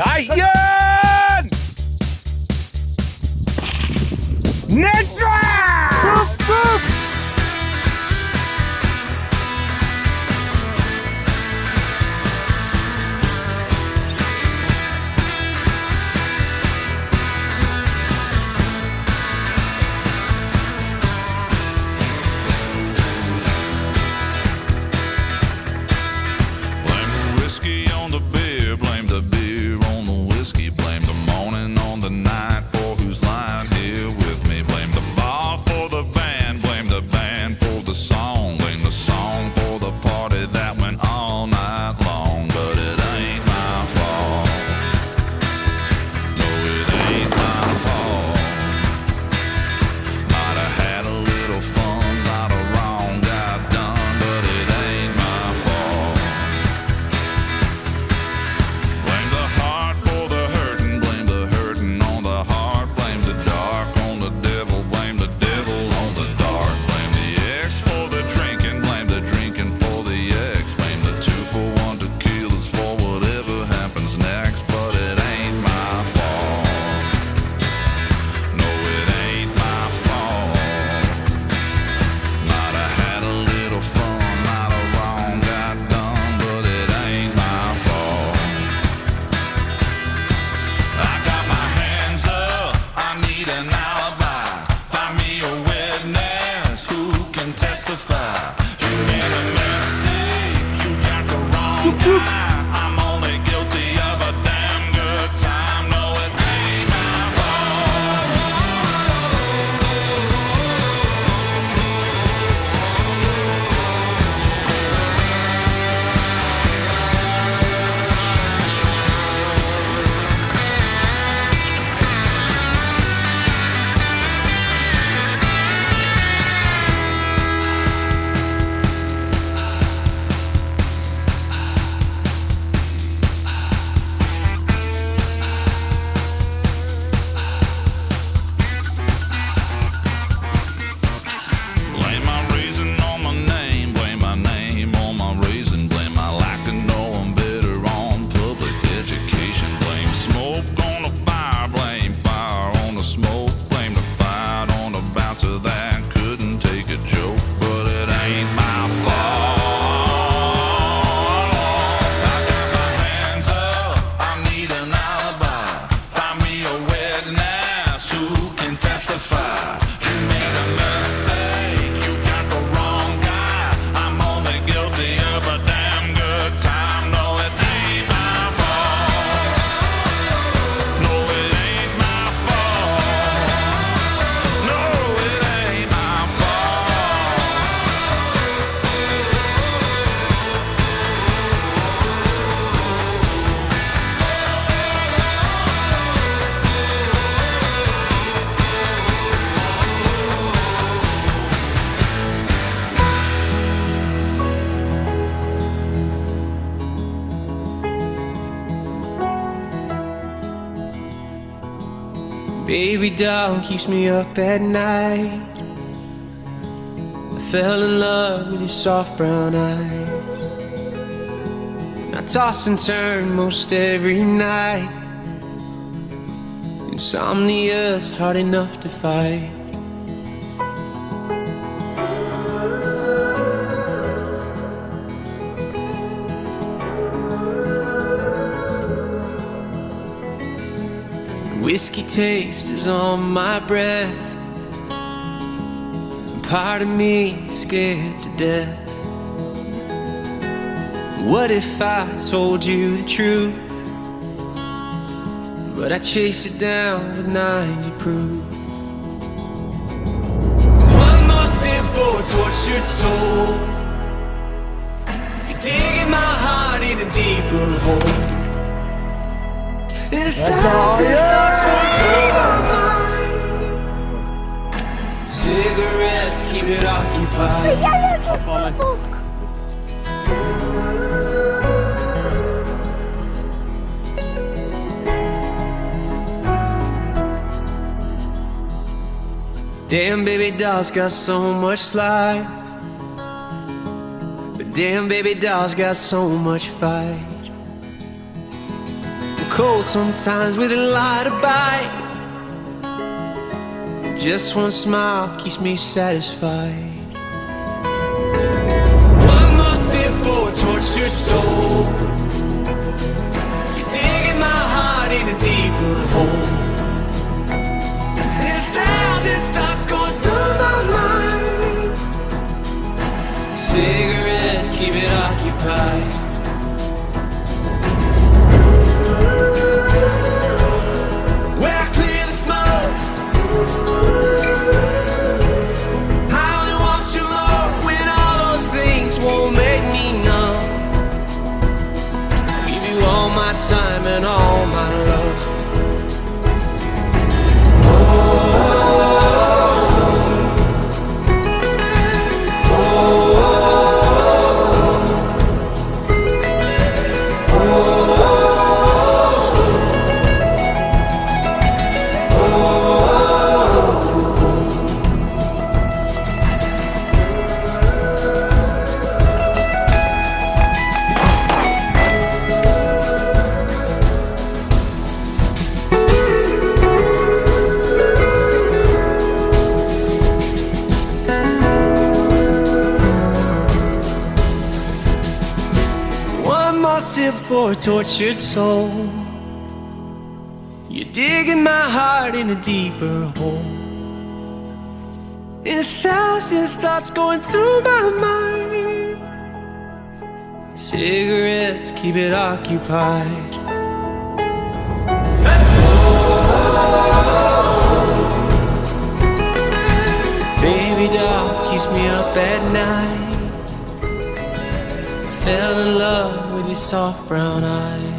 Diane! Netra! Baby doll keeps me up at night. I fell in love with your soft brown eyes. I toss and turn most every night. Insomnia's hard enough to fight. Whiskey taste is on my breath. Part of me is scared to death. What if I told you the truth, but I chase it down with 90 proof? One more sip for a tortured soul. You're digging my heart in a deeper hole. And thousand thoughts going through my mind. Cigarettes keep it occupied. Damn, baby doll's got so much life, but damn, baby doll's got so much fight. cold sometimes with a light to bite. Just one smile keeps me satisfied. One more sip for a tortured soul. You're digging my heart in a deeper hole. And 1,000 thoughts going through my mind. Cigarettes keep it occupied. Where I clear the smoke, I only want you more when all those things won't make me numb. I'll give you all my time and all my love. Sip for a tortured soul. You're digging my heart in a deeper hole. And 1,000 thoughts going through my mind. Cigarettes keep it occupied. Baby doll keeps me up at night. Fell in love with your soft brown eyes.